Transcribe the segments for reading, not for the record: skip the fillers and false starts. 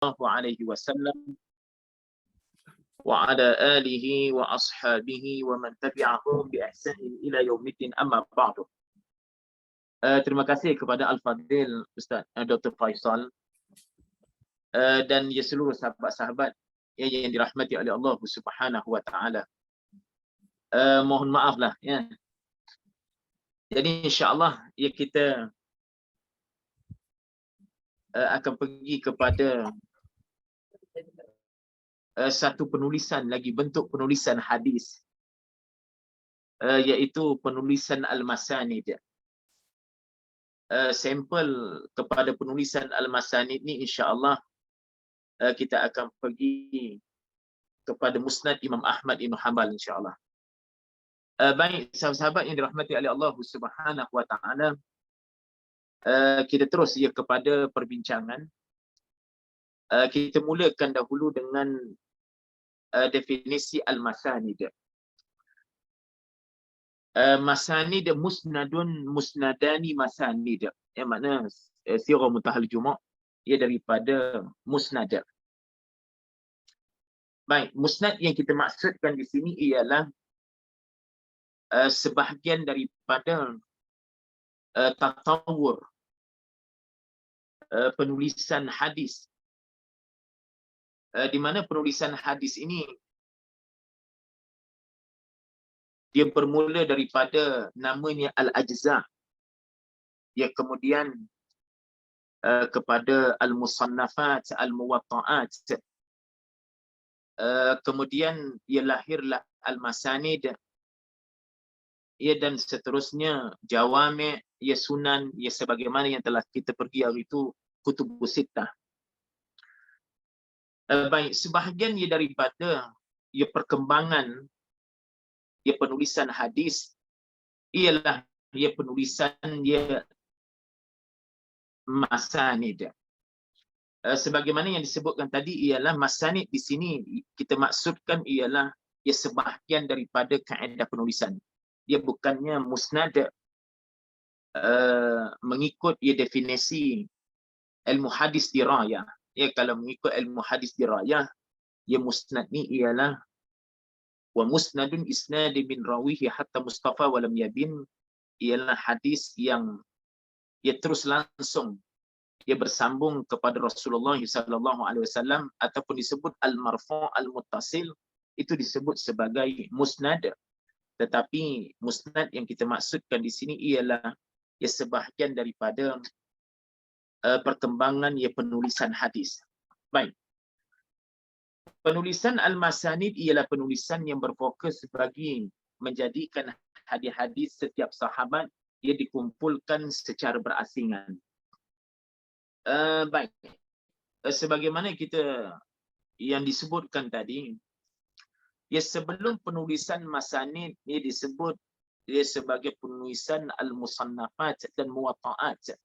alaihi wasallam wa ala alihi wa ashabihi wa man tabi'ahum bi ihsanin ila yaumiddin, amma ba'du. Terima kasih kepada Al-Fadhil Ustaz Dr. Faisal dan ya seluruh sahabat-sahabat yang dirahmati oleh Allah Subhanahu wa taala. Mohon maaflah ya. Jadi insya-Allah ya kita akan pergi kepada satu penulisan lagi, bentuk penulisan hadis, iaitu penulisan Al-Masanid. Sampel kepada penulisan Al-Masanid ni insya-Allah kita akan pergi kepada Musnad Imam Ahmad Ibn Hanbal insya-Allah. Baik sahabat-sahabat yang dirahmati oleh Allah Subhanahu wa taala, kita terus ya kepada perbincangan. Kita mulakan dahulu dengan definisi Al-Masanid. Masanid musnadun musnadani masanid. Yang makna sirah mutahal juma' ia daripada musnad. Baik, musnad yang kita maksudkan di sini ialah sebahagian daripada tatawur penulisan hadis, di mana penulisan hadis ini dia bermula daripada namanya Al-Ajza', dia kemudian kepada Al-Musannafat, Al-Muwatta'at, kemudian ia lahirlah Al-Masanid, ya, dan seterusnya Jawami', ya Sunan, ya sebagaimana yang telah kita pergi hari itu Kutubus Sittah. Baik, sebahagian ia daripada ia perkembangan ia penulisan hadis ialah ia penulisan ia masanid. Sebagaimana yang disebutkan tadi ialah masanid di sini kita maksudkan ialah ia sebahagian daripada kaedah penulisan. Dia bukannya musnad mengikut ia definisi ilmu hadis dirayah. Ya, kalau mengikut ilmu hadis dirayah, ia musnad ni ialah wa musnadun isnadi min rawihi hatta mustafa walam yabin, ialah hadis yang ia terus langsung ia bersambung kepada Rasulullah sallallahu alaihi wasallam, ataupun disebut al-marfu' al-muttasil, itu disebut sebagai musnad. Tetapi musnad yang kita maksudkan di sini ialah ia sebahagian daripada perkembangan ia penulisan hadis. Baik. Penulisan Al-Masanid ialah penulisan yang berfokus bagi menjadikan hadis-hadis setiap sahabat ia dikumpulkan secara berasingan. Baik. Sebagaimana kita yang disebutkan tadi, ya sebelum penulisan Masanid ia disebut ia sebagai penulisan Al-Musannafat dan Muwatta'at.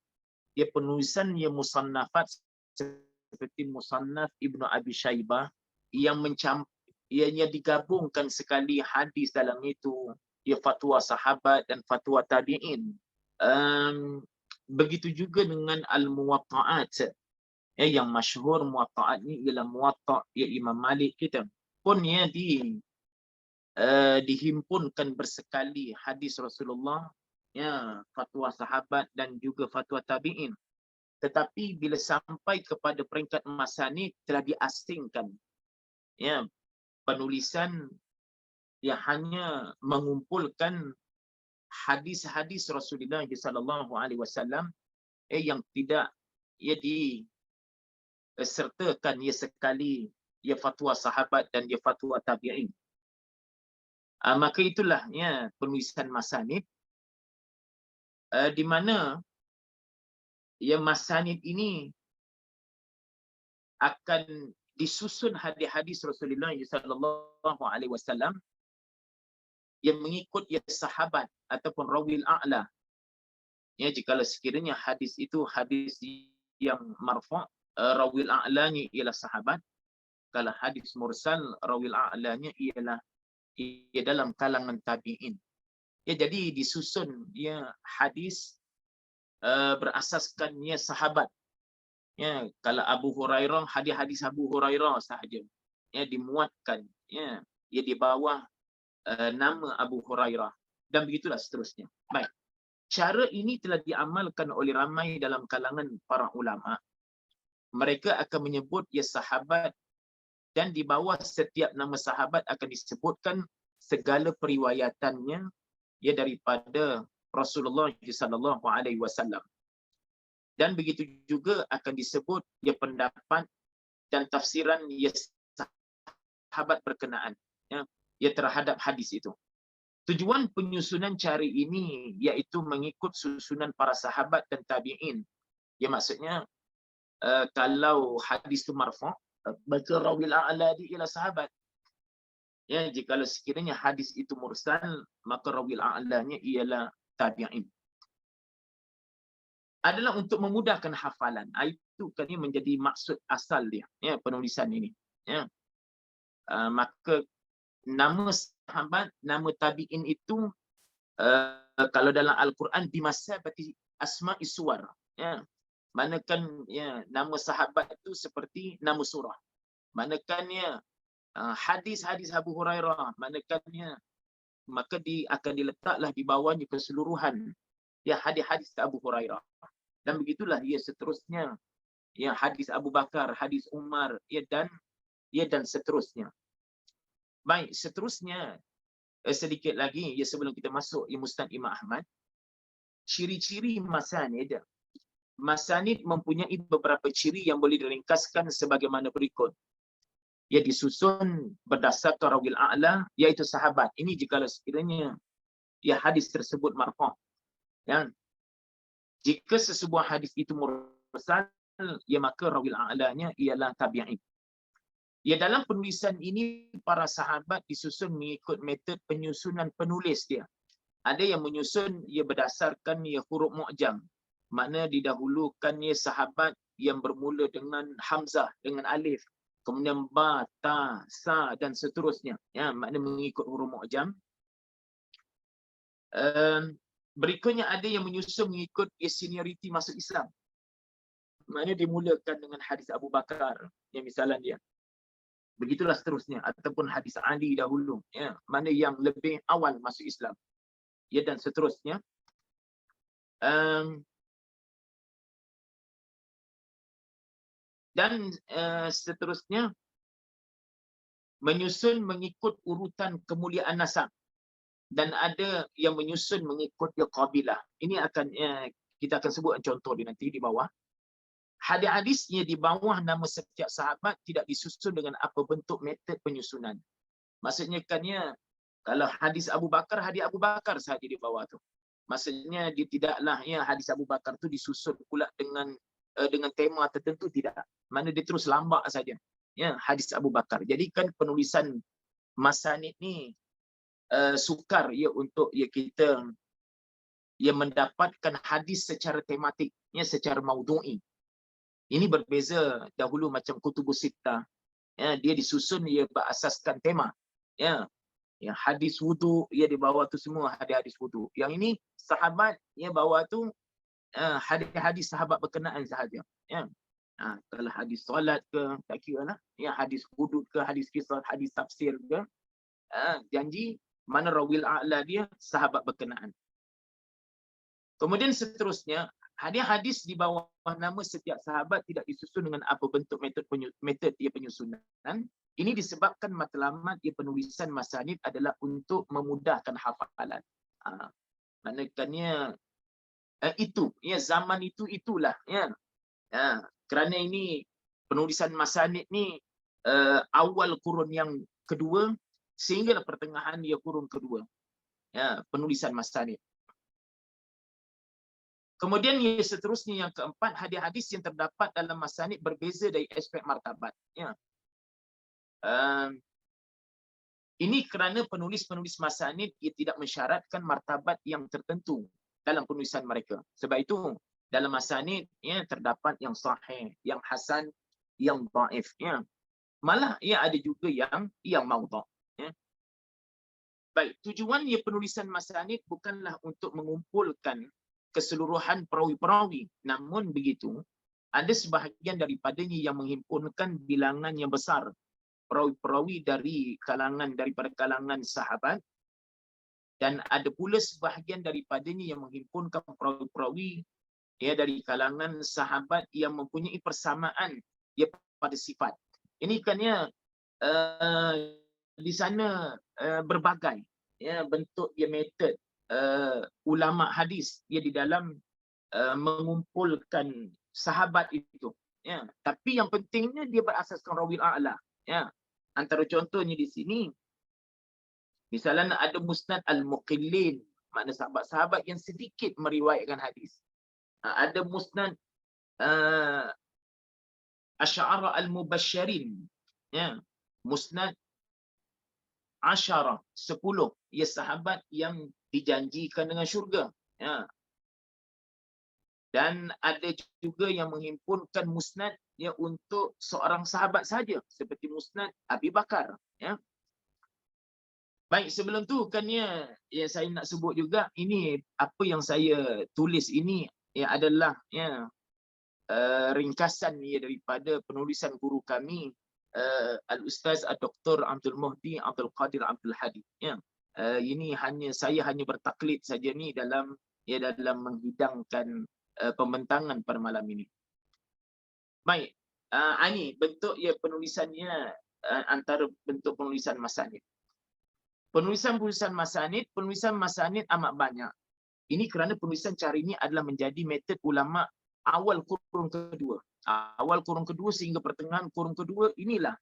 Ia penulisan yang Musannafat seperti Musannaf Ibnu Abi Syaibah yang ianya digabungkan sekali hadis dalam itu, ia fatwa sahabat dan fatwa tabi'in. Begitu juga dengan Al-Muwatta'at. Yang masyhur Muwatta'at ni ialah Muwatta' ya Imam Malik kita. Pun ia dihimpunkan bersekali hadis Rasulullah, ya, fatwa sahabat dan juga fatwa tabi'in. Tetapi bila sampai kepada peringkat masanid telah diasingkan. Ya, penulisan yang hanya mengumpulkan hadis-hadis Rasulullah sallallahu alaihi wasallam yang tidak ia disertakan ia sekali ia fatwa sahabat dan ia fatwa tabi'in. Maka itulah ya penulisan masanid, di mana ya masanid ini akan disusun hadis-hadis Rasulullah sallallahu alaihi wasallam yang mengikut ya sahabat ataupun rawil a'la. Ya, jika sekiranya hadis itu hadis yang marfu', rawil a'lanya ialah sahabat. Kalau hadis mursal, rawil a'lanya ialah dalam kalangan tabi'in. Ya, jadi disusun ya hadis berasaskan ya sahabat. Ya, kalau Abu Hurairah, hadis-hadis Abu Hurairah sahaja ya dimuatkan, ya, ia di bawah nama Abu Hurairah, dan begitulah seterusnya. Baik. Cara ini telah diamalkan oleh ramai dalam kalangan para ulama. Mereka akan menyebut ia sahabat, dan di bawah setiap nama sahabat akan disebutkan segala periwayatannya ia daripada Rasulullah sallallahu alaihi wasallam. Dan begitu juga akan disebut ia pendapat dan tafsiran ia sahabat berkenaan, ya, ia terhadap hadis itu. Tujuan penyusunan cara ini iaitu mengikut susunan para sahabat dan tabi'in. Ya, maksudnya kalau hadis itu marfu', maka rawil a'la ila sahabat. Ya, jika sekiranya hadis itu mursal, maka rawil a'lanya ialah tabi'in. Adalah untuk memudahkan hafalan. Itu kan menjadi maksud asal dia, ya, penulisan ini. Ya. Maka nama sahabat, nama tabi'in itu kalau dalam Al-Quran bimasabati asma'i suwar, ya. Manakan ya nama sahabat itu seperti nama surah. Manakan ya hadis-hadis Abu Hurairah, manakannya maka akan diletaklah di bawahnya keseluruhan ya hadis-hadis Abu Hurairah. Dan begitulah ya seterusnya, ya hadis Abu Bakar, hadis Umar, ya dan seterusnya. Baik, seterusnya sedikit lagi ya sebelum kita masuk ya Musnad Imam Ahmad. Ciri-ciri masanid. Masanid mempunyai beberapa ciri yang boleh diringkaskan sebagaimana berikut. Ia disusun berdasarkan rawil a'la, iaitu sahabat. Ini jika sekiranya ya hadis tersebut marfu'. Ya. Jika sesebuah hadis itu mursal, ya maka rawil a'lanya ialah tabi'in. Ya, dalam penulisan ini para sahabat disusun mengikut metod penyusunan penulis dia. Ada yang menyusun ia berdasarkan ya huruf mu'jam. Makna didahulukan ya sahabat yang bermula dengan hamzah, dengan alif, kemudian ba, ta, sa dan seterusnya. Ya, makna mengikut huruf mu'jam. Berikutnya ada yang menyusun mengikut ya senioriti masuk Islam. Makna dimulakan dengan hadis Abu Bakar, yang misalnya dia. Begitulah seterusnya, ataupun hadis Ali dahulu, ya, mana yang lebih awal masuk Islam, ya, dan seterusnya. Dan seterusnya menyusun mengikut urutan kemuliaan nasab, dan ada yang menyusun mengikut qabilah. Ini akan kita akan sebut contoh di nanti di bawah. Hadis-hadisnya di bawah nama setiap sahabat tidak disusun dengan apa bentuk metod penyusunan. Maksudnya kan ya, kalau hadis Abu Bakar sahaja di bawah tu. Maksudnya dia tidaklah ya hadis Abu Bakar tu disusun pula dengan tema tertentu, tidak. Mana dia terus lambak saja. Ya, hadis Abu Bakar. Jadi kan penulisan masanid ni sukar ya untuk ya kita ya mendapatkan hadis secara tematik, ya secara maudhu'i. Ini berbeza dahulu macam Kutubus Sittah. Ya, dia disusun ia berasaskan tema. Ya, yang hadis wudu ia di bawah tu semua hadis-hadis wudu. Yang ini sahabat ia bawah tu hadis-hadis sahabat berkenaan sahaja. Ya. Kalau hadis solat ke, tak kira lah. Ya, hadis wudu ke, hadis kisah, hadis tafsir ke. Janji mana rawil a'la dia sahabat berkenaan. Kemudian seterusnya, hadis-hadis di bawah nama setiap sahabat tidak disusun dengan apa bentuk metod penyusunan. Ini disebabkan matlamat penulisan masanid adalah untuk memudahkan hafalan. Maknanya itu, ya zaman itulah, ya. Kerana ini penulisan masanid ni awal kurun yang kedua sehingga pertengahan dia kurun kedua. Ya, penulisan masanid. Kemudian yang seterusnya yang keempat, hadis-hadis yang terdapat dalam masanid berbeza dari aspek martabat. Ya. Ini kerana penulis-penulis masanid ia tidak mensyaratkan martabat yang tertentu dalam penulisan mereka. Sebab itu dalam masanid ya terdapat yang sahih, yang hasan, yang dhaif. Ya. Malah ia ada juga yang maudhu'. Ya. Baik, tujuan penulisan masanid bukanlah untuk mengumpulkan keseluruhan perawi-perawi. Namun begitu, ada sebahagian daripadanya yang menghimpunkan bilangan yang besar perawi-perawi daripada kalangan sahabat, dan ada pula sebahagian daripadanya yang menghimpunkan perawi-perawi dari kalangan sahabat yang mempunyai persamaan pada sifat. Ini kan di sana berbagai bentuk metod ulama hadis di dalam mengumpulkan sahabat itu. Tapi yang pentingnya dia berasaskan rawil a'la. Antara contohnya di sini, misalnya ada musnad al-muqillin, makna sahabat-sahabat yang sedikit meriwayatkan hadis. Ada musnad asy'ara al-mubasysyirin, musnad asyara 10 sahabat yang dijanjikan dengan syurga. Dan ada juga yang menghimpunkan musnad untuk seorang sahabat saja, seperti musnad Abi Bakar. Baik, sebelum tu kan saya nak sebut juga, ini apa yang saya tulis ini adalah ringkasan daripada penulisan guru kami, Al-Ustaz Dr. Abdul Muhdi Abdul Qadir Abdul Hadi. Ini saya hanya bertaklid saja ni dalam menghidangkan pembentangan pada malam ini. Baik, ini bentuk penulisannya, antara bentuk penulisan masanid. Penulisan masanid amat banyak. Ini kerana penulisan cara ini adalah menjadi metod ulama awal kurun kedua. Awal kurun kedua sehingga pertengahan kurun kedua, inilah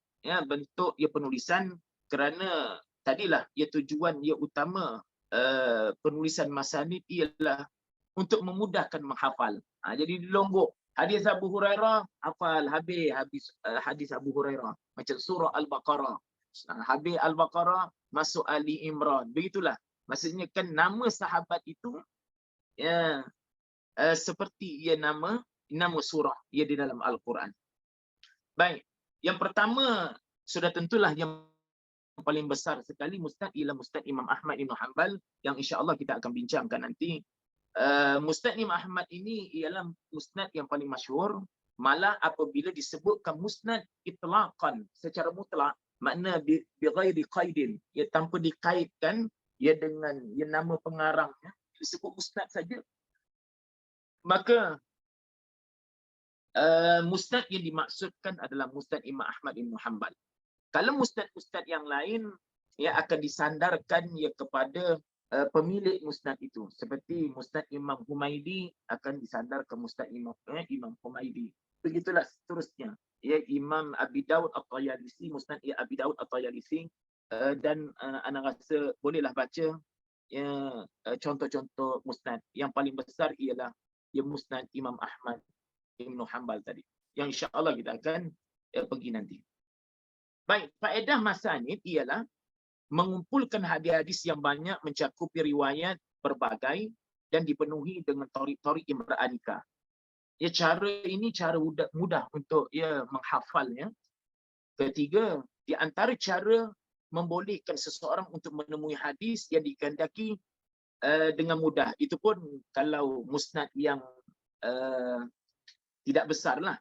bentuk penulisan, kerana tadilah tujuan utama penulisan masanid ialah untuk memudahkan menghafal. Jadi dilonggok. Hadis Abu Hurairah, hafal habis hadis Abu Hurairah. Macam surah Al-Baqarah. Habis Al-Baqarah, masuk Ali Imran. Begitulah. Maksudnya kan nama sahabat itu seperti nama surah di dalam Al-Quran. Baik. Yang pertama, sudah tentulah yang paling besar sekali musnad ialah musnad Imam Ahmad Ibn Hanbal, yang insya-Allah kita akan bincangkan nanti. Musnad Imam Ahmad ini ialah musnad yang paling masyhur, malah apabila disebutkan musnad itlaqan secara mutlak, makna bi ghairi qaidin, tanpa dikaitkan dengan nama pengarangnya, disebut musnad saja, maka musnad yang dimaksudkan adalah musnad Imam Ahmad Ibn Hanbal. Kalau musnad-musnad yang lain akan disandarkan kepada pemilik musnad itu, seperti musnad Imam Humaidi akan disandar ke musnad Imam Humaidi. Begitulah seterusnya. Imam Abi Daud At-Tayalisi, musnad Abi Daud At-Tayalisi, dan anak rasa bolehlah baca contoh-contoh musnad. Yang paling besar ialah musnad Imam Ahmad Ibn Hanbal tadi, yang insya-Allah kita akan pergi nanti. Baik, faedah masanid ialah mengumpulkan hadis-hadis yang banyak mencakupi riwayat berbagai dan dipenuhi dengan torik-torik yang beraneka. Cara ini cara mudah untuk menghafalnya. Ketiga, di antara cara membolehkan seseorang untuk menemui hadis yang dikehendaki dengan mudah. Itu pun kalau musnad yang tidak besarlah.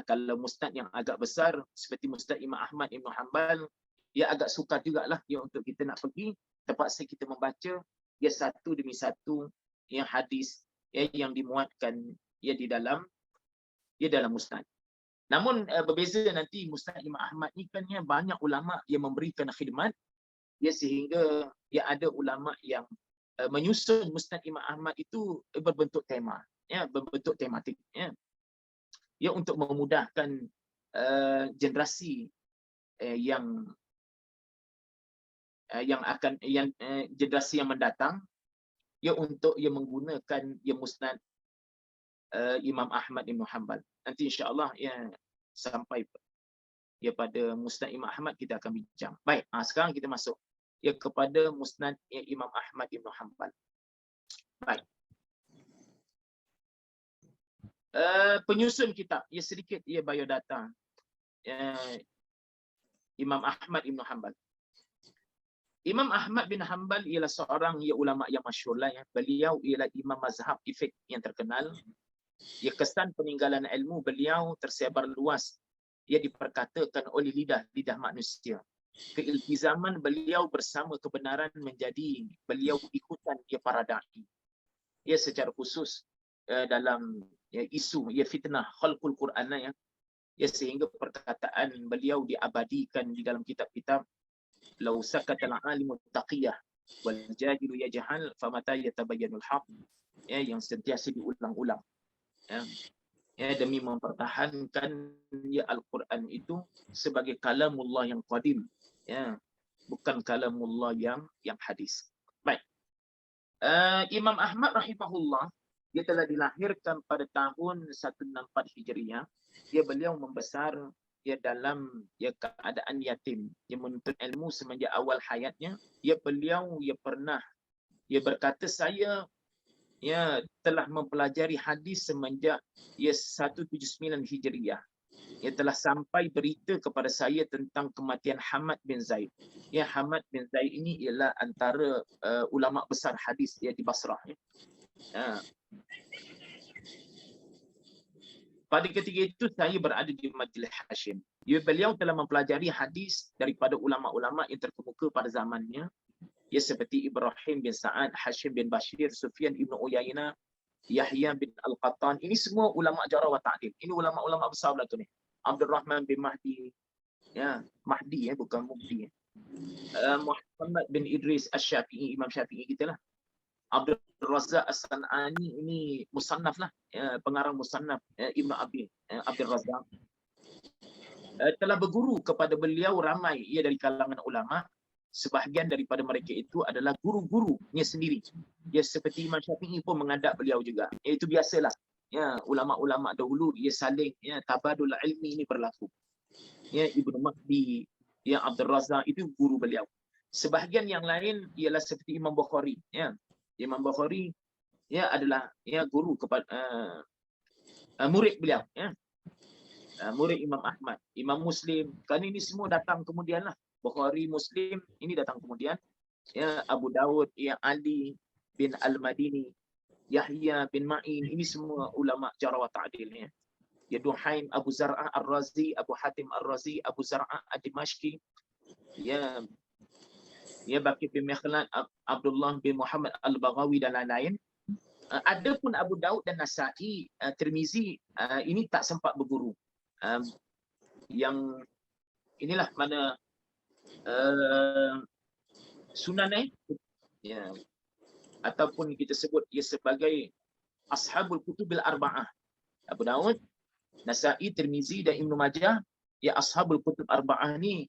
Kalau musnad yang agak besar seperti musnad Imam Ahmad Ibn Hanbal, agak sukar jugalah untuk kita nak pergi, terpaksa kita membaca satu demi satu yang hadis yang dimuatkan di dalam musnad. Namun berbeza nanti musnad Imam Ahmad ni kan banyak ulama yang memberikan khidmat sehingga ada ulama yang menyusun musnad Imam Ahmad itu berbentuk tema, berbentuk tematik, untuk memudahkan generasi generasi yang mendatang untuk menggunakan musnad Imam Ahmad Ibn Hanbal. Nanti insya-Allah sampai pada musnad Imam Ahmad kita akan bincang. Baik, sekarang kita masuk kepada musnad Imam Ahmad Ibn Hanbal. Baik. Penyusun kitab, sedikit biodata Imam Ahmad Ibn Hanbal. Imam Ahmad bin Hanbal ialah seorang ulama yang masyhur lah. Beliau ialah imam mazhab fiqh yang terkenal. Ya, kesan peninggalan ilmu beliau tersebar luas. Ia diperkatakan oleh lidah manusia. Keiltizaman beliau bersama kebenaran menjadi beliau ikutan ya para da'i. Ya, secara khusus dalam isu fitnah khalqul Quran ya, sehingga perkataan beliau diabadikan di dalam kitab-kitab. Lau sakatal alimu taqiyah wal jahilu yajhal famata yatabayyanul haq, ya, yang sentiasa diulang-ulang, ya, demi mempertahankan ya Al-Quran itu sebagai kalamullah yang qadim, ya, bukan kalamullah yang hadis. Baik. Imam Ahmad rahimahullah, dia telah dilahirkan pada tahun 164 Hijriah. Beliau membesar dalam keadaan yatim. Dia menuntut ilmu semenjak awal hayatnya. Beliau pernah berkata, saya telah mempelajari hadis semenjak 179 Hijriah. Telah sampai berita kepada saya tentang kematian Hamad bin Zaid. Hamad bin Zaid ini ialah antara ulama besar hadis di Basrah. Pada ketika itu saya berada di Majlis Hashim. Beliau telah mempelajari hadis daripada ulama-ulama yang terkemuka pada zamannya, seperti Ibrahim bin Sa'ad, Hashim bin Bashir, Sufyan ibn Uyainah, Yahya bin Al-Qattan. Ini semua ulama jarah wa ta'dil. Ini ulama-ulama besar lah tu ni. Abdul Rahman bin Mahdi, Mahdi bukan Mubdi. Muhammad bin Idris Asy-Syafi'i, Imam Syafi'i kita lah. Abdul Razak As-San'ani, ini musannaf lah, pengarang musannaf Ibn Abdul Razak. Telah berguru kepada beliau ramai dari kalangan ulama. Sebahagian daripada mereka itu adalah guru-gurunya sendiri. Seperti Imam Syafi'i pun mengadap beliau juga. Itu biasalah. Ulama-ulama dahulu saling tabadul ilmi ini berlaku. Ibnu Mahdi, Abdul Razak itu guru beliau. Sebahagian yang lain ialah seperti Imam Bukhari. Imam Bukhari adalah guru kepada murid beliau. Murid Imam Ahmad, Imam Muslim. Kan ini semua datang kemudian lah. Bukhari, Muslim ini datang kemudian. Abu Dawud, Ali bin Al-Madini, Yahya bin Ma'in, ini semua ulama jarah wa ta'dil. Duhaim, Abu Zar'ah Ar-Razi, Abu Hatim Ar-Razi, Abu Zar'ah Ad-Dimashqi, Baqi bin Mikhlad, Abdullah bin Muhammad Al-Baghawi dan lain-lain. Adapun Abu Daud dan Nasa'i, Tirmizi, ini tak sempat berguru. Yang inilah mana Sunan ataupun kita sebut sebagai Ashabul Kutubil Arba'ah. Abu Daud, Nasa'i, Tirmizi dan Ibnu Majah, Ashabul Kutub Arba'ah ni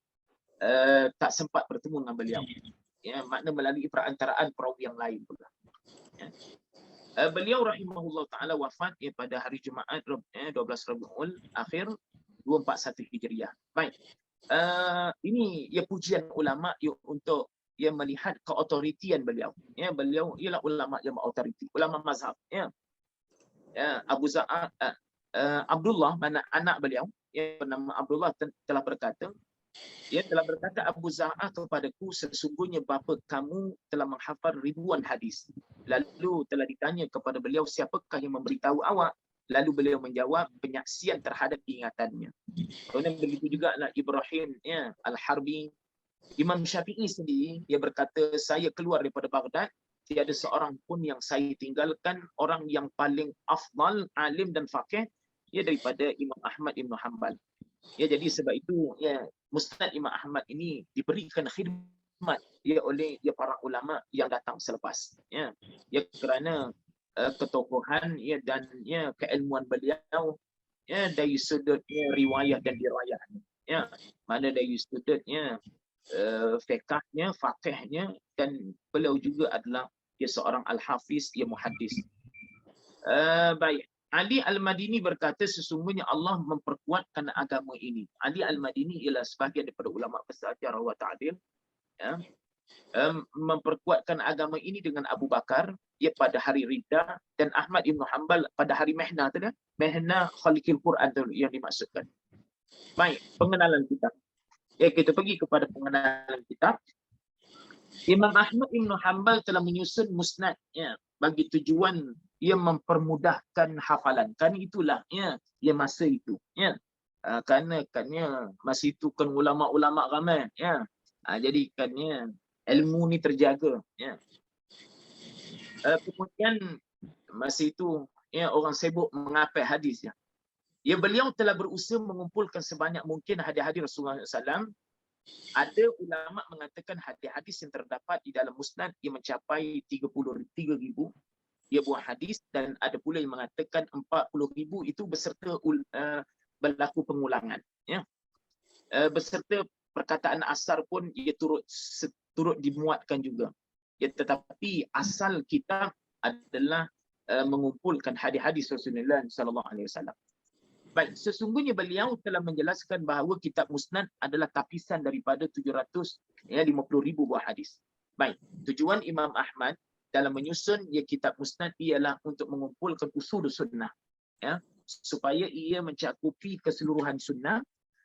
tak sempat bertemu dengan beliau. Makna melalui perantaraan perawi yang lain pula. Beliau rahimahullah ta'ala wafat pada hari Jumaat 12 Rabiul Akhir 241 Hijriah. Baik. Ini pujian ulama untuk melihat keotoritian beliau. Beliau ialah ulama yang berautoriti, ulama mazhab. Abu Za'ad Abdullah, mana anak beliau bernama Abdullah, telah berkata, Abu Za'ah kepadaku, sesungguhnya bapa kamu telah menghafal ribuan hadis. Lalu telah ditanya kepada beliau, siapakah yang memberitahu awak? Lalu beliau menjawab, penyaksian terhadap ingatannya. Kemudian begitu juga Ibrahim Al-Harbi. Imam Syafi'i sendiri, dia berkata, saya keluar daripada Baghdad, tiada seorang pun yang saya tinggalkan, orang yang paling afdal, alim dan faqih, daripada Imam Ahmad Ibn Hanbal. Jadi sebab itu Musnad Imam Ahmad ini diberikan khidmat oleh para ulama yang datang selepas. Kerana ketokohan dan keilmuan beliau dari sudut riwayat dan dirayah. Mana dari sudutnya fiqhnya, faqihnya, dan beliau juga adalah seorang al-hafiz, muhaddis. Baik. Ali Al-Madini berkata, sesungguhnya Allah memperkuatkan agama ini. Ali Al-Madini ialah sebahagian daripada ulama besar jarah wa ta'dil. Memperkuatkan agama ini dengan Abu Bakar pada hari Riddah, dan Ahmad Ibn Hanbal pada hari Mehna tu, Mehna Khalqil Quran tu yang dimaksudkan. Baik, pengenalan kitab. Kita pergi kepada pengenalan kitab. Imam Ahmad Ibn Hanbal telah menyusun musnad bagi tujuan ia mempermudahkan hafalan. Kan itulah ya masa itu ya. Kerana masa itu kan ulama-ulama ramai ya. Jadi kan ilmu ni terjaga ya. Kemudian masa itu ya orang sibuk menghafal hadis ya. Ya, beliau telah berusaha mengumpulkan sebanyak mungkin hadis-hadis Rasulullah SAW. Ada ulama mengatakan hadis-hadis yang terdapat di dalam musnad yang mencapai 33,000 dia buah hadis, dan ada pula yang mengatakan 40,000 itu beserta berlaku pengulangan ya. Beserta perkataan asar pun ia turut dimuatkan juga ya, tetapi asal kitab adalah mengumpulkan hadis-hadis Rasulullah sallallahu alaihi wasallam. Baik, sesungguhnya beliau telah menjelaskan bahawa kitab musnad adalah tapisan daripada 750,000 buah hadis. Baik, tujuan Imam Ahmad dalam menyusun kitab musnad ialah untuk mengumpulkan usul sunnah ya, supaya ia mencakupi keseluruhan sunnah,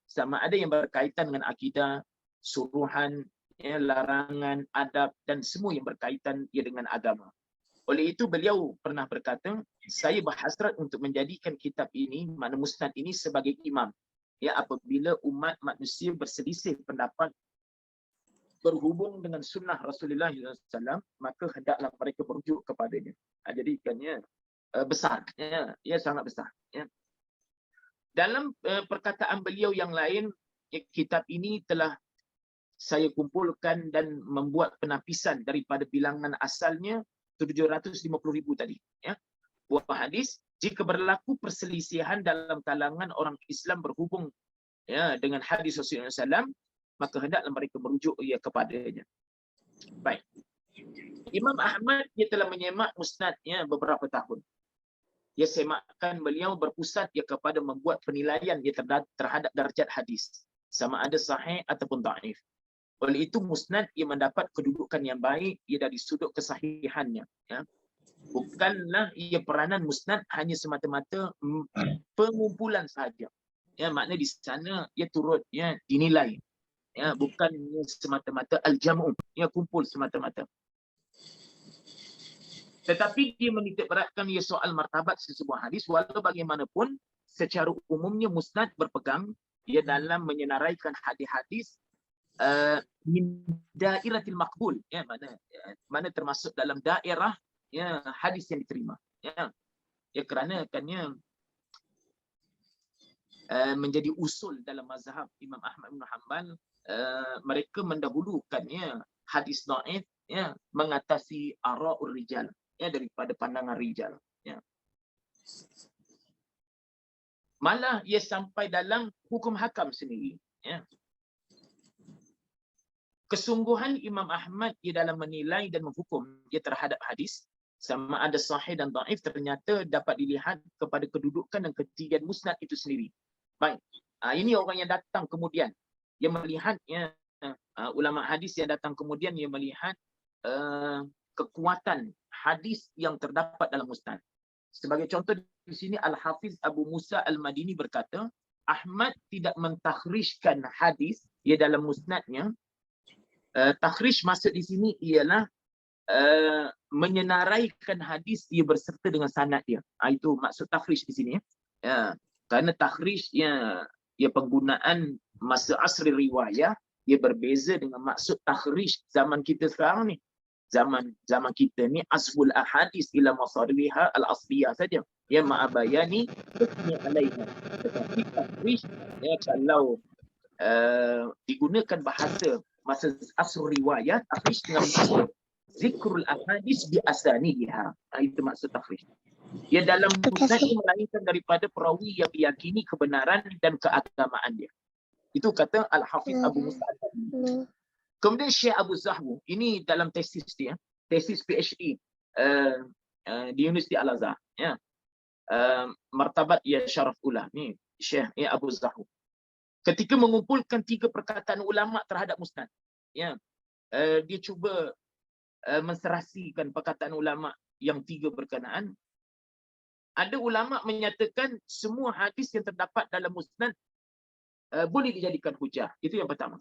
sama ada yang berkaitan dengan akidah, suruhan, ya, larangan, adab dan semua yang berkaitan dengan agama. Oleh itu beliau pernah berkata, saya berhasrat untuk menjadikan kitab ini, makna musnad ini sebagai imam. Ya, apabila umat manusia berselisih pendapat berhubung dengan sunnah Rasulullah SAW, maka hendaklah mereka merujuk kepadanya. Jadi ikannya besar, ya sangat besar. Ya. Dalam perkataan beliau yang lain, kitab ini telah saya kumpulkan dan membuat penapisan daripada bilangan asalnya 750,000 tadi. Ya. Buah hadis, jika berlaku perselisihan dalam kalangan orang Islam berhubung ya, dengan hadis Rasulullah SAW, maka hendaklah mereka merujuk kepadanya. Baik. Imam Ahmad dia telah menyemak musnadnya beberapa tahun. Dia semakkan beliau berpusat kepada membuat penilaian terhadap darjat hadis, sama ada sahih ataupun dhaif. Oleh itu musnad ia mendapat kedudukan yang baik dari sudut kesahihannya. Ya. Bukanlah ia peranan musnad hanya semata-mata pengumpulan sahaja. Ya, maknanya di sana ia turut dinilai. Ya, bukan semata-mata al-jam'u, kumpul semata-mata. Tetapi dia menitik beratkan soal martabat sesebuah hadis, walau bagaimanapun secara umumnya musnad berpegang dalam menyenaraikan hadis-hadis min dairatil maqbul, mana termasuk dalam daerah hadis yang diterima. Kerana menjadi usul dalam mazhab Imam Ahmad bin Hanbal, mereka mendahulukan hadis dhaif mengatasi ara'ur rijal daripada pandangan rijal. Malah ia sampai dalam hukum hakam sendiri. Kesungguhan Imam Ahmad dalam menilai dan menghukum terhadap hadis, sama ada sahih dan dhaif, ternyata dapat dilihat kepada kedudukan dan ketinggian musnad itu sendiri. Baik, ini orang yang datang kemudian, yang melihat ulama hadis yang datang kemudian, yang melihat kekuatan hadis yang terdapat dalam musnad. Sebagai contoh di sini Al-Hafiz Abu Musa Al-Madini berkata, Ahmad tidak mentakhrijkan hadis dalam musnadnya. Takhrij maksud di sini ialah menyenaraikan hadis berserta dengan sanad dia. Itu maksud takhrij di sini. Kerana takhrij penggunaan masa asri riwayah berbeza dengan maksud takhrij zaman kita sekarang ni. Zaman kita ni asful ahadis ila masadriha al-asliyah saja. Ma'abayani hukmi alaiha. Tetapi takhrij kalau digunakan bahasa masa asr riwayat, takhrij dengan maksud zikrul ahadis bi asaniha. Itu maksud takhrij. Dalam musnad melainkan daripada perawi yang diyakini kebenaran dan keagamaan dia. Itu kata Al-Hafiz Abu Musa Al-Madini. Kemudian Syekh Abu Zahbu, ini dalam tesis dia, tesis PhD di Universiti Al-Azhar. Martabat syaraf ulah ni Syekh Abu Zahbu. Ketika mengumpulkan 3 perkataan ulama terhadap musnad, dia cuba menserasikan perkataan ulama yang 3 berkenaan. Ada ulama menyatakan semua hadis yang terdapat dalam musnad boleh dijadikan hujah. Itu yang pertama.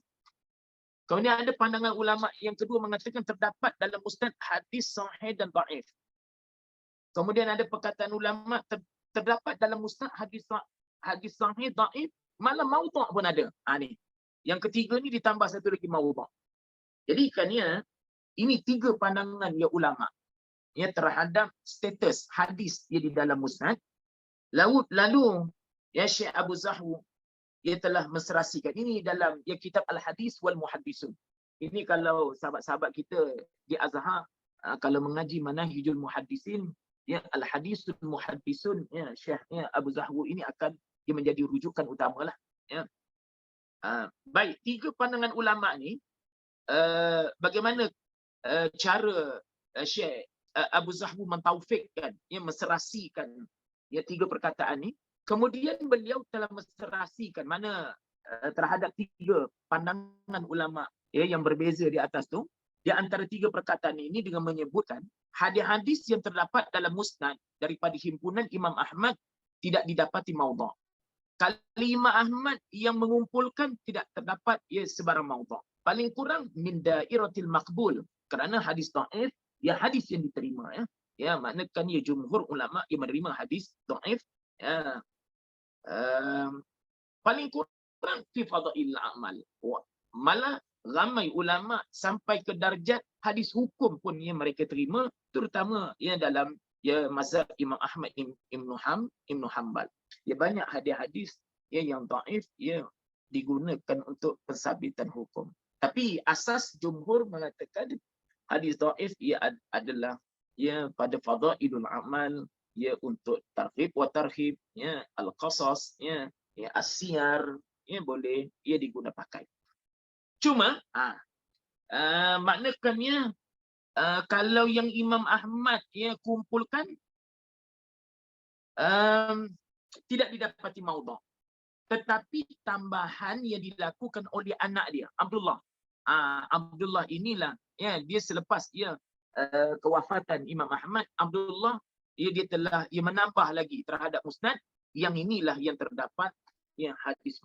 Kemudian ada pandangan ulama yang kedua mengatakan terdapat dalam musnad hadis sahih dan dhaif. Kemudian ada perkataan ulama terdapat dalam musnad hadis sahih, dhaif, malah maudhu' pun ada. Ni. Yang ketiga ni ditambah satu lagi maudhu'. Jadi kan ini 3 pandangan ulama terhadap status hadis di dalam musnad. Lalu Syekh Abu Zahwu telah menserasikan ini dalam kitab Al-Hadis wal Muhaddisun. Ini kalau sahabat-sahabat kita di Azhar kalau mengaji Manahijul Muhaddisin, Al-Hadisul Muhaddisun, Syekh Abu Zahwu ini akan menjadi rujukan utamalah. Baik, 3 pandangan ulama ni bagaimana cara Syekh Abu Zahwu mentaufikkan, menserasikan 3 perkataan ni. Kemudian beliau telah menserasikan mana terhadap 3 pandangan ulama yang berbeza di atas tu, di antara 3 perkataan ini dengan menyebutkan hadis-hadis yang terdapat dalam musnad daripada himpunan Imam Ahmad tidak didapati maudhu'. Kalau Imam Ahmad yang mengumpulkan tidak terdapat sebarang maudhu'. Paling kurang min dairatil maqbul, kerana hadis dhaif hadis yang diterima maknakan jumhur ulama yang menerima hadis dhaif paling kurang fi fadail amal. Malah ramai ulama sampai ke darjat hadis hukum pun mereka terima, terutama dalam mazhab Imam Ahmad Ibn Hanbal. Banyak hadis-hadis yang dhaif digunakan untuk pensabitan hukum. Tapi asas jumhur mengatakan hadis dhaif adalah pada fadailul amal, untuk targhib wa tarhib, al-qasas, as-siyar, boleh diguna pakai. Cuma maknakannya kalau yang Imam Ahmad kumpulkan tidak didapati maudhu', tetapi tambahan yang dilakukan oleh anak dia Abdullah. Abdullah inilah dia selepas kewafatan Imam Ahmad, Abdullah dia telah menambah lagi terhadap musnad, yang inilah yang terdapat hadis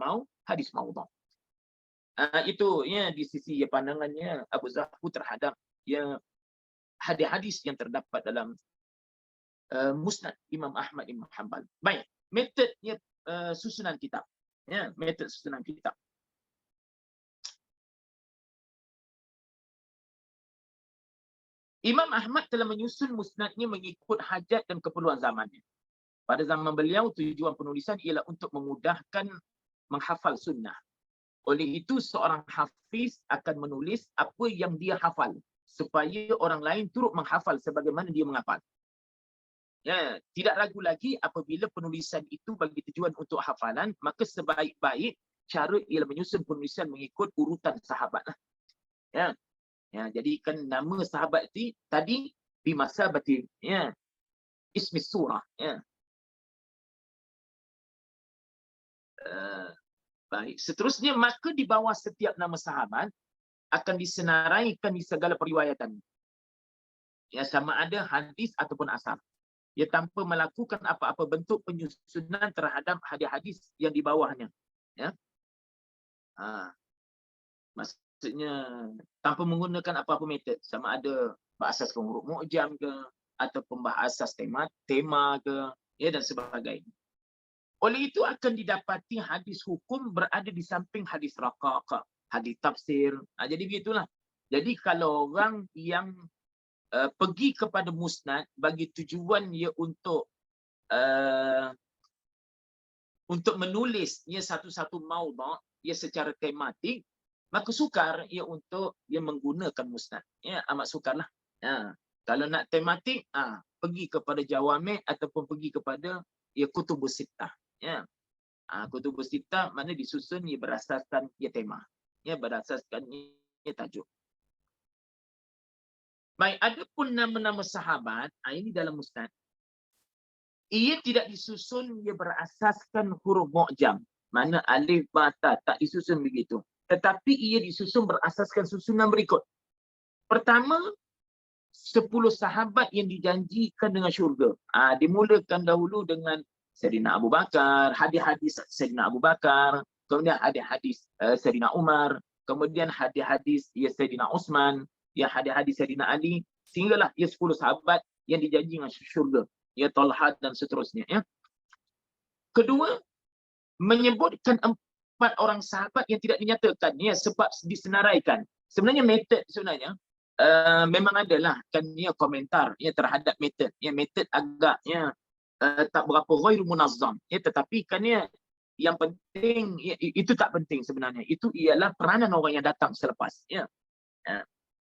maudhu'. Itu di sisi pandangannya Abu Zahwu terhadap hadis-hadis yang terdapat dalam musnad Imam Ahmad Ibn Hanbal. Baik, metodnya susunan kitab. Metod susunan kitab. Imam Ahmad telah menyusun musnadnya mengikut hajat dan keperluan zamannya. Pada zaman beliau, tujuan penulisan ialah untuk memudahkan menghafal sunnah. Oleh itu, seorang hafiz akan menulis apa yang dia hafal, supaya orang lain turut menghafal sebagaimana dia menghafal. Tidak ragu lagi, apabila penulisan itu bagi tujuan untuk hafalan, maka sebaik-baik cara ialah menyusun penulisan mengikut urutan sahabat. Jadi kan nama sahabat tadi bimasabati ismi surah. Baik, seterusnya maka di bawah setiap nama sahabat akan disenaraikan di segala periwayatan. Sama ada hadis ataupun asar. Tanpa melakukan apa-apa bentuk penyusunan terhadap hadis-hadis yang di bawahnya. Maksudnya tanpa menggunakan apa-apa metod, sama ada berasaskan huruf mu'jam ke ataupun berasas tema ke dan sebagainya. Oleh itu akan didapati hadis hukum berada di samping hadis raqaq, hadis tafsir. Jadi begitulah. Jadi kalau orang yang pergi kepada musnad bagi tujuan untuk menulis satu-satu maudhu' secara tematik, maka sukar untuk menggunakan musnad. Amat sukarlah. Kalau nak tematik, pergi kepada jawami' ataupun pergi kepada kutubus sittah. Kutubus sittah mana disusun berasaskan tema. Berasaskan tajuk. Baik, ada pun nama-nama sahabat, ini dalam musnad. Ia tidak disusun berasaskan huruf mu'jam. Mana alif, ba, ta, tak disusun begitu. Tetapi ia disusun berasaskan susunan berikut. Pertama, 10 sahabat yang dijanjikan dengan syurga. Dimulakan dahulu dengan Sayyidina Abu Bakar, hadis-hadis Sayyidina Abu Bakar, kemudian hadis-hadis Sayyidina Umar, kemudian hadis-hadis Sayyidina Utsman, hadis-hadis Sayyidina Ali, sehinggalah 10 sahabat yang dijanji dengan syurga, ya Talha dan seterusnya, ya. Kedua, menyebutkan 4 orang sahabat yang tidak dinyatakan, ya, sebab disenaraikan. Sebenarnya metod sebenarnya memang adalah kan ya komentar ya terhadap metod. Ya, metod agaknya tak berapa ghairu munazzam, ya, tetapi kan ya yang penting ya, itu tak penting sebenarnya. Itu ialah peranan orang yang datang selepas, ya.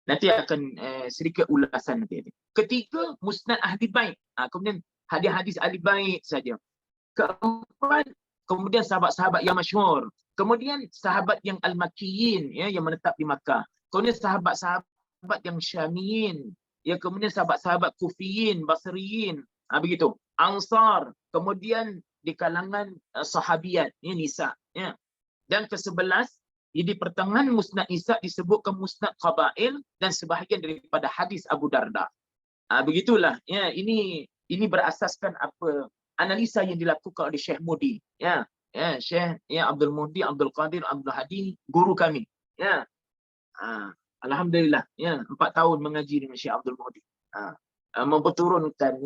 Nanti akan sedikit ulasan nanti. Ketiga, musnad ahli bait. Kemudian hadis-hadis ahli bait saja. Keempat, kemudian sahabat-sahabat yang masyhur. Kemudian sahabat yang al-Makkiyin, ya, yang menetap di Makkah. Kemudian sahabat-sahabat yang Syamiyin. Ya, kemudian sahabat-sahabat Kufiyin, Basriyin. Begitu. Ansar. Kemudian di kalangan sahabiyat, ya, nisa. Ya. Dan ke-11, di pertengahan musnad Isa disebutkan musnad Qabail dan sebahagian daripada hadis Abu Darda. Begitulah. Ya, ini berasaskan apa analisa yang dilakukan oleh Syekh Mudi. Ya, Syekh Abdul Muhdi Abdul Qadir Abdul Hadi, guru kami. Ya. Alhamdulillah, ya, 4 tahun mengaji dengan Syekh Abdul Muhdi. Memperturunkan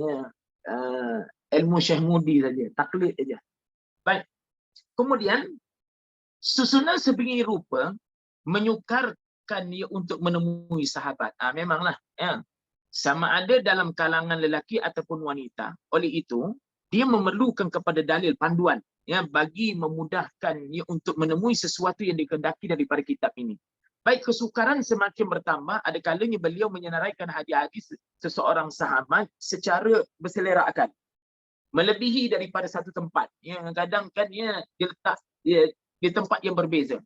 ilmu Syekh Mudi saja, taklid saja. Baik. Kemudian susunan sebegini rupa menyukarkan dia untuk menemui sahabat. Memanglah, ya. Sama ada dalam kalangan lelaki ataupun wanita. Oleh itu, dia memerlukan kepada dalil panduan, ya, bagi memudahkan dia untuk menemui sesuatu yang dikehendaki daripada kitab ini. Baik, kesukaran semakin bertambah, ada kalanya beliau menyenaraikan hadis-hadis seseorang sahabat secara berselera akal, melebihi daripada satu tempat. Ya, kadang kan dia letak di tempat yang berbeza.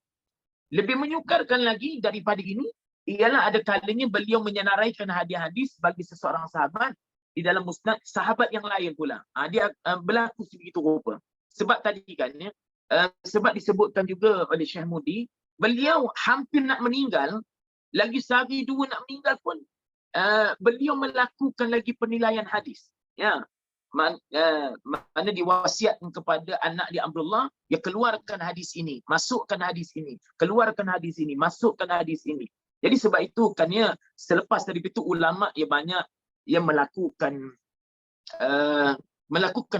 Lebih menyukarkan lagi daripada ini ialah ada kalanya beliau menyenaraikan hadis-hadis bagi seseorang sahabat di dalam musnad sahabat yang lain pula. Dia berlaku sebegitu rupa. Sebab tadi kan, ya, sebab disebutkan juga oleh Syekh Mudi, beliau hampir nak meninggal, lagi sehari dua nak meninggal pun beliau melakukan lagi penilaian hadis. Ya. Mana diwasiatkan kepada anak dia Abdullah, ya, keluarkan hadis ini, masukkan hadis ini, keluarkan hadis ini, masukkan hadis ini. Jadi sebab itu kan, ya, selepas dari itu ulama ya banyak yang melakukan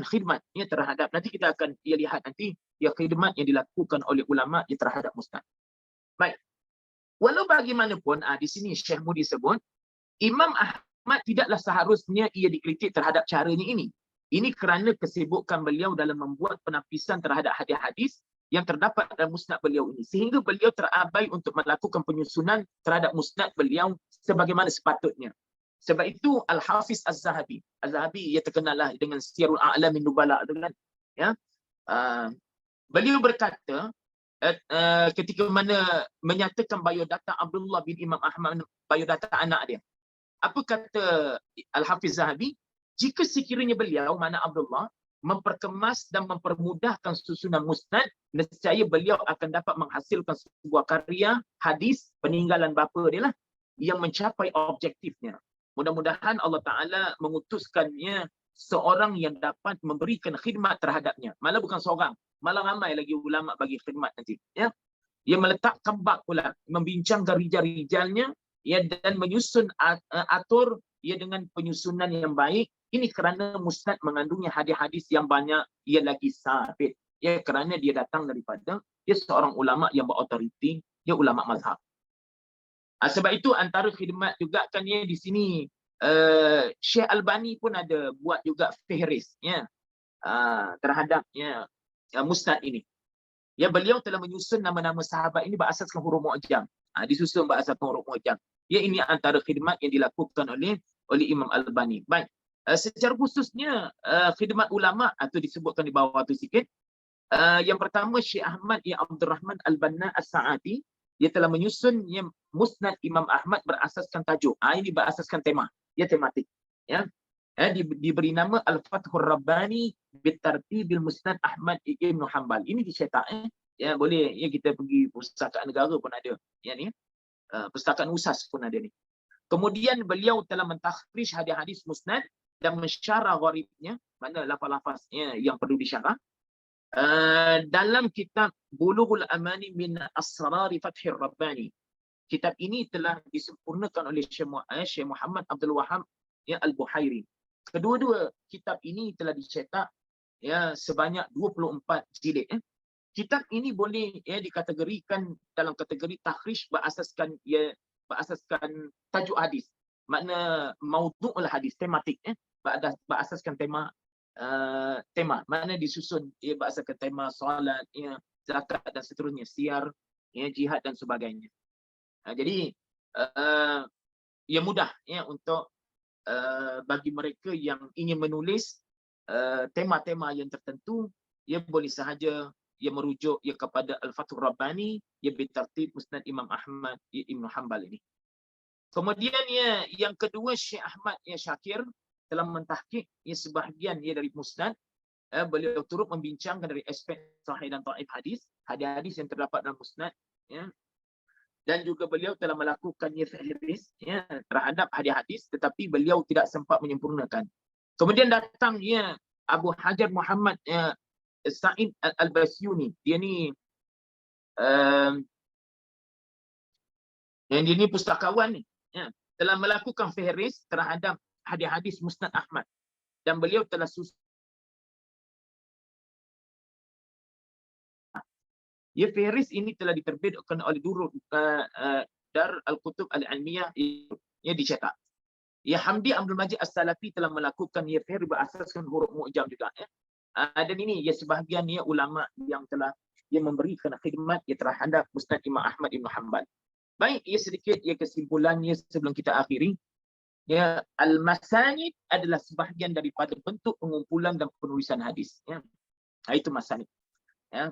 khidmat, ya, terhadap, nanti kita akan lihat nanti ya khidmat yang dilakukan oleh ulama ya terhadap musnad. Baik. Walau bagaimanapun di sini Syekh Mudi sebut Imam Ahmad tidaklah seharusnya ia dikritik terhadap caranya ini. Ini kerana kesibukan beliau dalam membuat penapisan terhadap hadis-hadis yang terdapat dalam musnad beliau ini, sehingga beliau terabai untuk melakukan penyusunan terhadap musnad beliau sebagaimana sepatutnya. Sebab itu Al-Hafiz Az-Zahabi ia terkenallah dengan Siyarul A'lamin Nubala, kan, ya. Beliau berkata ketika mana menyatakan biodata Abdullah bin Imam Ahmad, biodata anak dia. Apa kata Al-Hafiz Zahabi? Jika sekiranya beliau, mana Abdullah, memperkemas dan mempermudahkan susunan musnad, nescaya beliau akan dapat menghasilkan sebuah karya hadis peninggalan bapa dia lah yang mencapai objektifnya. Mudah-mudahan Allah Ta'ala mengutuskannya seorang yang dapat memberikan khidmat terhadapnya. Malah bukan seorang, malah ramai lagi ulama bagi khidmat nanti. Ya, ia meletakkan bab pula, membincangkan rijal-rijalnya, ya, dan menyusun atur ia dengan penyusunan yang baik. Ini kerana musnad mengandungi hadis-hadis yang banyak, ia lagi sabit. Ya, kerana dia datang daripada dia seorang ulama yang berautoriti, dia ulama mazhab. Sebab itu antara khidmat juga kan, ya, di sini Syekh Albani pun ada buat juga fihris, ya, terhadap, ya, musnad ini. Ya, beliau telah menyusun nama-nama sahabat ini berasaskan huruf mu'jam. Disusun berasaskan huruf mu'jam. Ya, ini antara khidmat yang dilakukan oleh Imam Albani. Baik. Secara khususnya khidmat ulama atau disebutkan di bawah tu sikit. Yang pertama, Syekh Ahmad Abdul Rahman Al-Banna As-Sa'ati, dia telah menyusun musnad Imam Ahmad berasaskan tajuk. Ini berasaskan tema, ya, tematik. Ya. Diberi nama Al-Fathur Rabbani Bitartibil Musnad Ahmad Ibn Hanbal. Ini dicetak, ya, boleh, ya, kita pergi Pustakaan Negara pun ada, ya, ni. Pustakaan USAS pun ada ni. Kemudian beliau telah mentakhrij hadis-hadis musnad dan mensyarah gharibnya, mana lafaz-lafaznya yang perlu disyarah. Dalam kitab Bulughul Amani min Asrari Fathir Rabbani. Kitab ini telah disempurnakan oleh Syekh Muhammad Abdul Wahab ya Al-Buhairi. Kedua-dua kitab ini telah dicetak ya sebanyak 24 jilid. Kitab ini boleh ya dikategorikan dalam kategori takhrij berasaskan tajuk hadis. Makna maudhu'ul hadis, tematik, berasaskan tema. Makna disusun ia berasaskan tema solat, ya, zakat dan seterusnya, siar, ya, jihad dan sebagainya. Jadi ia mudah ya untuk bagi mereka yang ingin menulis tema-tema yang tertentu, ia boleh sahaja ia merujuk ia kepada Al-Fathur Rabbani, ia bertertib Musnad Imam Ahmad Ibn Hanbal ini. Kemudian ya yang kedua, Syekh Ahmad ya Syakir telah mentahqiq ya sebahagian ya dari Musnad. Beliau turut membincangkan dari aspek sahih dan dhaif hadis yang terdapat dalam Musnad, ya. Dan juga beliau telah melakukan fihris ya terhadap hadis-hadis, tetapi beliau tidak sempat menyempurnakan. Kemudian datang ya Abu Hajar Muhammad ya Sa'id Al-Basyuni. Dia ni yang dia ni pustakawan ni, ya, telah melakukan fihris terhadap hadis-hadis Musnad Ahmad, dan beliau telah ya fihris ini telah diterbitkan oleh Dar Al-Kutub Al-Ilmiyah yang dicetak. Ya Hamdi Abdul Majid As-Salafi telah melakukan ya fihris berasaskan huruf mu'jam juga, ya. Dan ini ya sebahagian ya ulama yang telah memberikan khidmat ya terhadap Musnad Imam Ahmad Ibn Hanbal. Baik, ya sedikit ya kesimpulannya sebelum kita akhiri. Ya, al-masanid adalah sebahagian daripada bentuk pengumpulan dan penulisan hadis, ya. Itu masanid, ya.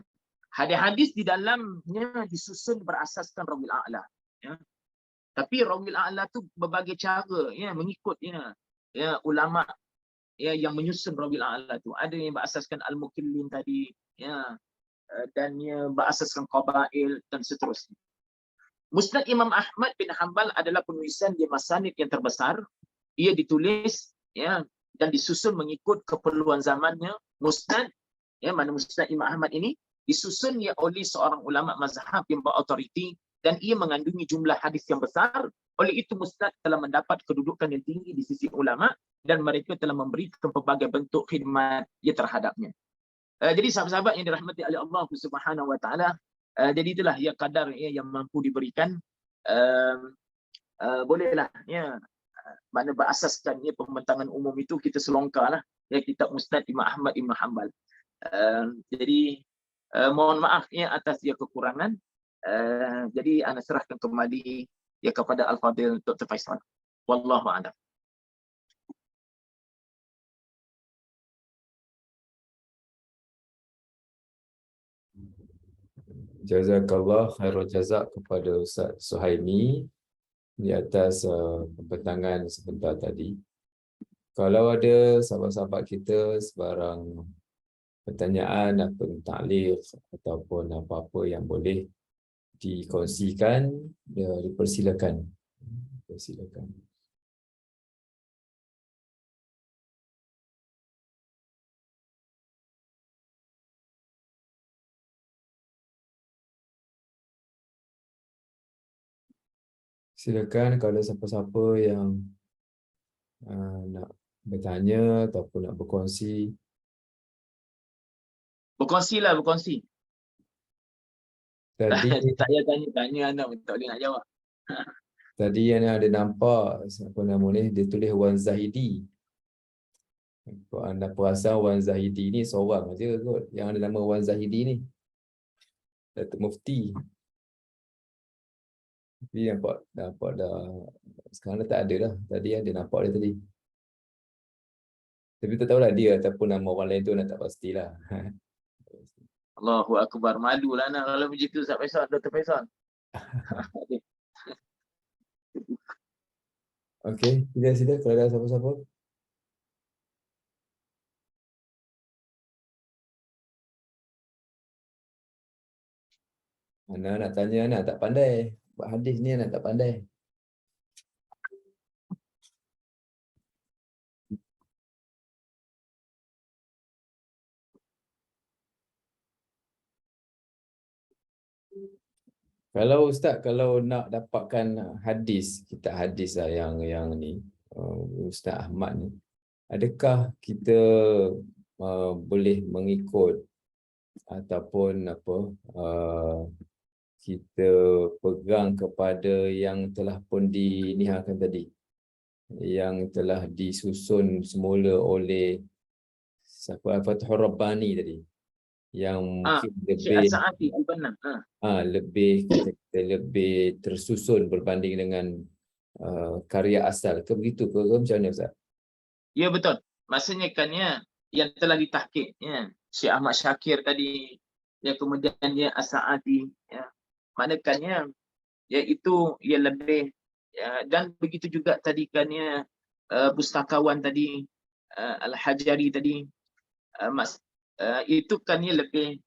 Hadis-hadis di dalamnya disusun berasaskan rawil a'la, ya. Tapi rawil a'la tu berbagai cara, ya, mengikut ya ulama ya yang menyusun rawil a'la tu. Ada yang berasaskan al-mukillin tadi, ya, dan yang berasaskan qabail dan seterusnya. Musnad Imam Ahmad bin Hanbal adalah penulisan di masanid yang terbesar. Ia ditulis ya dan disusun mengikut keperluan zamannya. Musnad ya, mana Musnad Imam Ahmad ini disusun ya oleh seorang ulama mazhab yang berautoriti dan ia mengandungi jumlah hadis yang besar. Oleh itu Musnad telah mendapat kedudukan yang tinggi di sisi ulama dan mereka telah memberikan pelbagai bentuk khidmat ya terhadapnya. Jadi sahabat-sahabat yang dirahmati oleh Allah Subhanahu wa taala, jadi itulah ya kadar ya yang mampu diberikan. Bolehlah ya mana berasaskan ya pembentangan umum itu kita selongkarlah ya kitab Musnad Imam Ahmad Ibn Hanbal. Jadi mohon maaf ya atas ya kekurangan. Jadi ana serahkan kembali ya kepada Al-Fadil Dr. Faisal. Wallahu a'lam. Jazakallah khairul jazak kepada Ustaz Suhaimi di atas pembentangan sebentar tadi. Kalau ada sahabat-sahabat kita sebarang pertanyaan ataupun taklif ataupun apa-apa yang boleh dikongsikan, dipersilakan. Persilakan. Silakan kalau siapa-siapa yang nak bertanya ataupun nak berkongsi. Berkongsi. Tadi Tak payah tanya anda tak boleh nak jawab. tadi yang ada nampak apa nama ni, dia tulis Wan Zahidi. Kalau anda perasan Wan Zahidi ni seorang aja kot yang ada nama Wan Zahidi ni. Datuk Mufti. Tapi nampak dah sekarang dah tak ada dah. Tadi ada nampak dia tadi. Tapi tak tahulah dia ataupun nama orang lain tu nak tak pastilah. Allahu Akbar, malulah nak kalau begitu Ustaz Faisal, Dr. Faisal. Okey, sila kalau ada siapa-siapa. Ana nak tanya, nak tak pandai. Buat hadis ni nak tak pandai. Kalau Ustaz, kalau nak dapatkan hadis, kitab hadis lah yang ni, Ustaz Ahmad ni, adakah kita boleh mengikut ataupun kita pegang kepada yang telah pun dinihakan tadi, yang telah disusun semula oleh siapa, Fathur Rabbani tadi, yang mungkin Syekh As-Sa'di Al-Banna. lebih tersusun berbanding dengan karya asal ke begitu ke macam mana Ustaz? Ya, betul. Maksudnya kan yang telah ditahqiq Syekh Ahmad Syakir tadi, yang kemudian As-Sa'di, manakannya iaitu lebih, dan begitu juga tadi kan pustakawan tadi, Al-Hajari tadi, itu kan lebih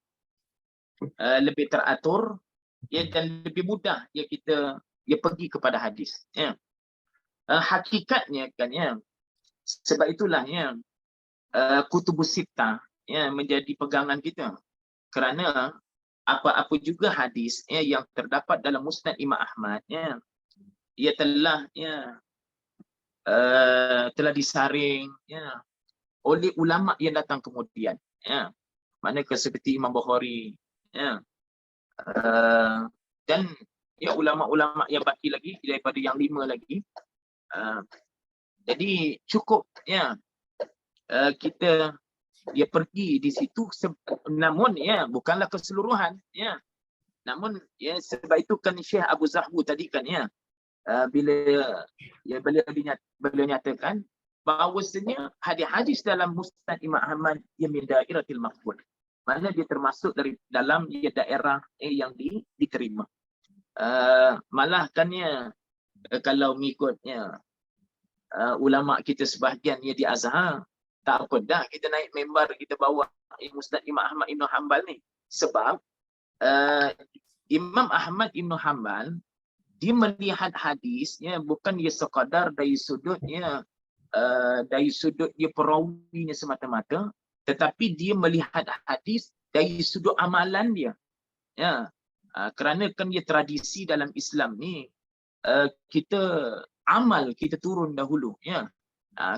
teratur dan lebih mudah kita pergi kepada hadis. Hakikatnya kan sebab itulah Kutubus Sittah menjadi pegangan kita, kerana apa-apa juga hadis yang terdapat dalam Musnad Imam Ahmad ia telah disaring oleh ulama yang datang kemudian, manakah seperti Imam Bukhari dan ulama-ulama yang baki lagi daripada yang 5 lagi. Jadi cukup kita pergi di situ, namun bukanlah keseluruhan, namun sebab itu kan Syekh Abu Zahbu tadi kan bila beliau nyatakan bahawasanya hadis-hadis dalam Musnad Imam Ahmad min dairatil maqbul, mana dia termasuk dari dalam daerah yang diterima. Malah kan kalau mengikutnya ulama kita sebahagian di Azhar, tak apa dah kita naik member, kita bawa Musnad Imam Ahmad Ibn Hanbal ni, sebab Imam Ahmad Ibn Hanbal dia melihat hadis bukan dia sekadar dari sudut dia perawinya semata-mata, tetapi dia melihat hadis dari sudut amalan dia. Kerana kan dia tradisi dalam Islam ni, kita amal kita turun dahulu,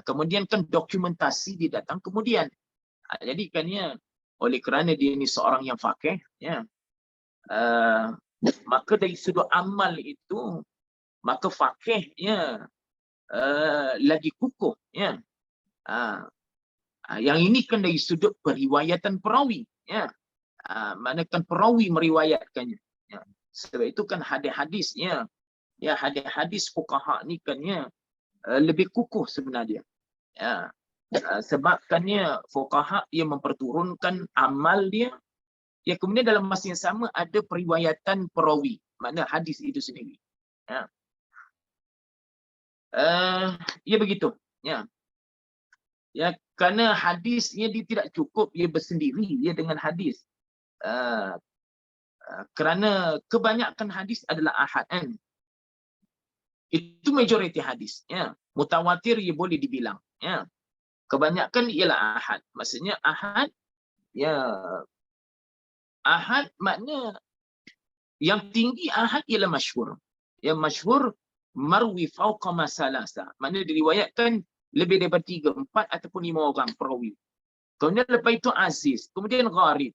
kemudian kan dokumentasi dia datang kemudian. Jadi kan oleh kerana dia ni seorang yang faqih, maka dari sudut amal itu, maka faqih lagi kukuh. Yang ini kan dari sudut periwayatan perawi, manakan perawi meriwayatkannya. Sebab itu kan hadis-hadis hadis-hadis fuqaha ni kan lebih kukuh sebenarnya. Sebabkannya fuqaha ia memperturunkan amal dia, kemudian dalam masa yang sama ada periwayatan perawi, makna hadis itu sendiri. Begitu. Kerana hadisnya dia tidak cukup ia bersendiri dengan hadis. Kerana kebanyakan hadis adalah ahad kan. Itu majoriti hadis. Mutawatir ia boleh dibilang. Kebanyakan ialah ahad. Maksudnya ahad, ahad makna yang tinggi ahad ialah masyhur. Yang masyhur marwi fauqa masalasa. Makna diriwayatkan lebih daripada 3, 4 ataupun 5 orang perawi. Kemudian lepas itu aziz, kemudian gharib.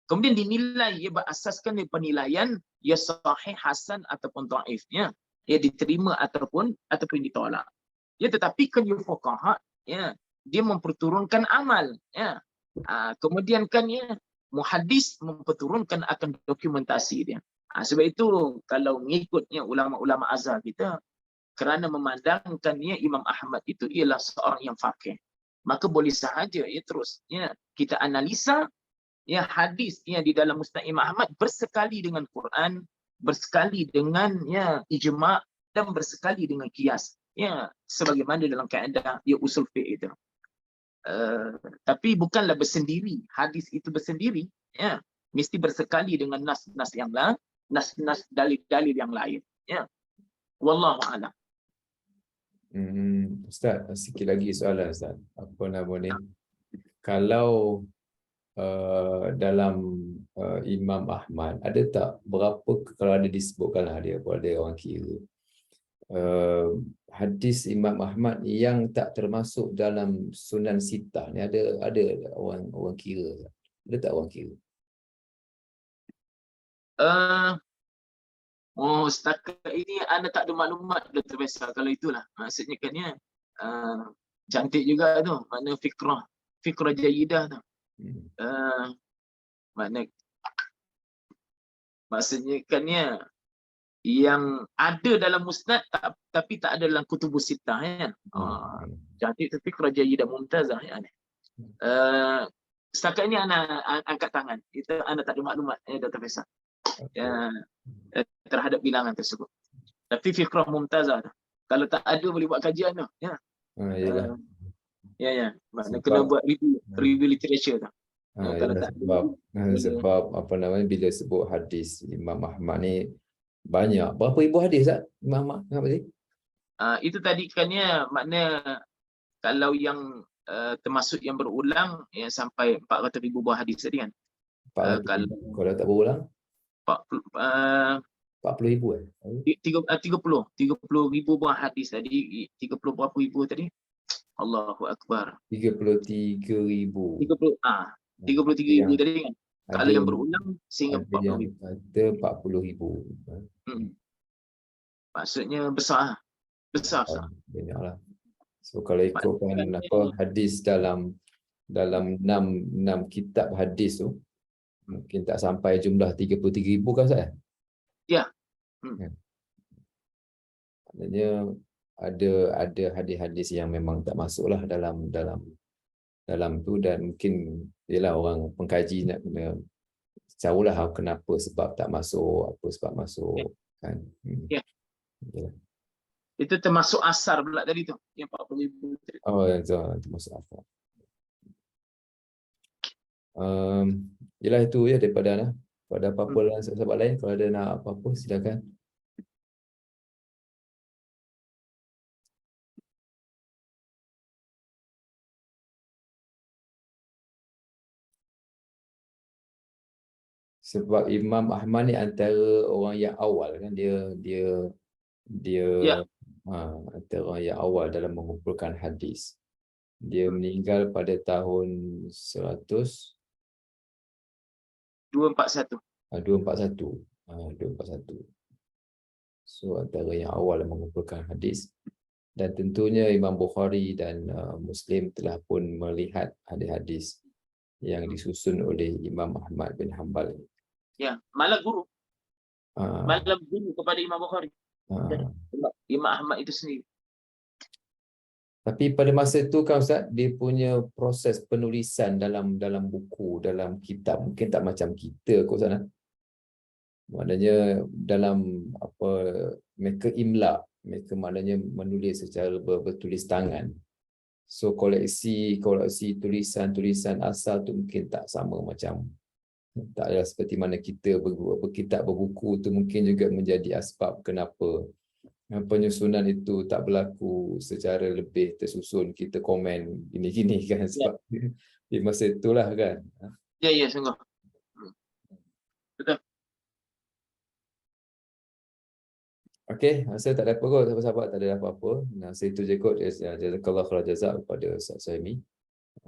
Kemudian dinilai berasaskan dari penilaian sahih, hasan ataupun dhaif. Diterima ataupun ditolak. Tetapi kan fuqaha dia memperturunkan amal. Kemudian kan muhaddis memperturunkan akan dokumentasi dia. Sebab itu kalau mengikutnya ulama-ulama azhar kita, kerana memandangkan Imam Ahmad itu ialah seorang yang faqih, maka boleh sahaja terus kita analisa hadis di dalam Musnad Imam Ahmad bersekali dengan Quran, bersekali dengan ijma' dan bersekali dengan qiyas, sebagaimana dalam kaedah usul fiqh itu. Tapi bukanlah bersendiri, hadis itu bersendiri, mesti bersekali dengan nas-nas yang lain, nas-nas dalil-dalil yang lain. Wallahu a'lam. Ustaz, sikit lagi soalan Ustaz. Apa nama ni? Kalau dalam Imam Ahmad ada tak berapa, kalau ada disebutkanlah dia, kalau ada orang kira hadis Imam Ahmad yang tak termasuk dalam Sunan Sittah ni ada orang kira. Ada tak orang kira? Setakat ini anda tak ada maklumat, Dr. Faisal. Kalau itulah maksudnya kan ya, cantik juga tu, makna fikrah jayidah tu. Makna maksudnya kan ya, yang ada dalam musnad tapi tak ada dalam kutubus sittah kan. Cantik tu fikrah jayidah mumtazah ya. Setakat ini anda angkat tangan. Itu anda tak ada maklumat ya, Dr. Faisal. Terhadap bilangan tersebut. Tapi fikrah mumtazah tu. Kalau tak ada boleh buat kajian tu. Ya. Ya. Maknanya kena buat review literature tu. Kalau tak sebab apa namanya, bila sebut hadis Imam Ahmad ni banyak. Berapa ribu hadis tak Imam Ahmad? Itu tadi kan ya, makna kalau yang termasuk yang berulang ya, sampai 400,000 buah hadis tadi kan. Kalau tak berulang 40,000 30,000 buah hadis tadi, 30 berapa ribu tadi? Allahu Akbar. 33,000. 33,000 tadi kan. Kalau yang berulang sehingga 40,000. Ada 40,000. Maksudnya besar. Banyaklah. So kalau ikutkan hadis dalam 6 kitab hadis tu, mungkin tak sampai jumlah 33,000 kan Ustaz? Ya. Maknanya ada hadis-hadis yang memang tak masuklah dalam tu, dan mungkin ialah orang pengkaji nak kena tahulah kenapa sebab tak masuk, apa sebab masuk kan. Ya. Itu termasuk asar pula tadi tu, yang 40,000 tadi. Itu termasuk asar. Yalah itu ya daripada pada apa-apa sahabat lain, kalau ada nak apa-apa silakan. Sebab Imam Ahmad ni antara orang yang awal kan, dia antara orang yang awal dalam mengumpulkan hadis. Dia meninggal pada tahun 241. 241. So antara yang awal mengumpulkan hadis, dan tentunya Imam Bukhari dan Muslim telah pun melihat hadis-hadis yang disusun oleh Imam Ahmad bin Hanbal. Ya, malah guru kepada Imam Bukhari. Imam Ahmad itu sendiri. Tapi pada masa itu kan Ustaz, dia punya proses penulisan dalam buku, dalam kitab mungkin tak macam kita kot Ustaz. Maknanya dalam mereka imla, mereka maknanya menulis secara bertulis tangan. So koleksi tulisan asal tu mungkin tak sama macam, taklah seperti mana kita berkitab berbuku tu, mungkin juga menjadi asbab kenapa penyusunan itu tak berlaku secara lebih tersusun. Kita komen gini-gini kan sebab di masa itulah kan. Ya, sungguh. Betul. Okey, saya tak ada apa kot, sahabat-sahabat tak ada apa-apa. Nah, saya itu je kot. Jazakallah khairan jazak kepada Ustaz Suhaimi.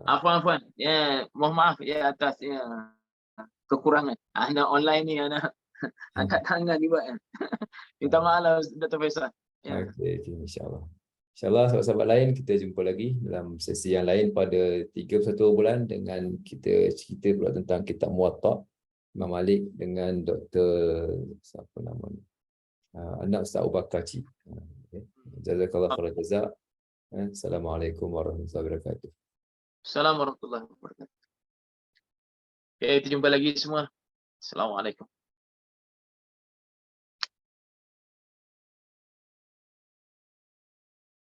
Afwan. Ya, mohon maaf ya atas kekurangan. Anak online ni anak angkat tangan juga. Minta maaf lah Dr. Faisal. Ya. Okey, insya-Allah. InsyaAllah sahabat-sahabat lain kita jumpa lagi dalam sesi yang lain pada 31 bulan dengan kita cerita pula tentang kitab Muwatta Imam Malik dengan Dr. siapa nama ni? Anak Ustaz Abu Bakar Cik. Jazakallah khairan jazak. Assalamualaikum warahmatullahi wabarakatuh. Assalamualaikum warahmatullahi wabarakatuh. Okay, kita jumpa lagi semua. Assalamualaikum.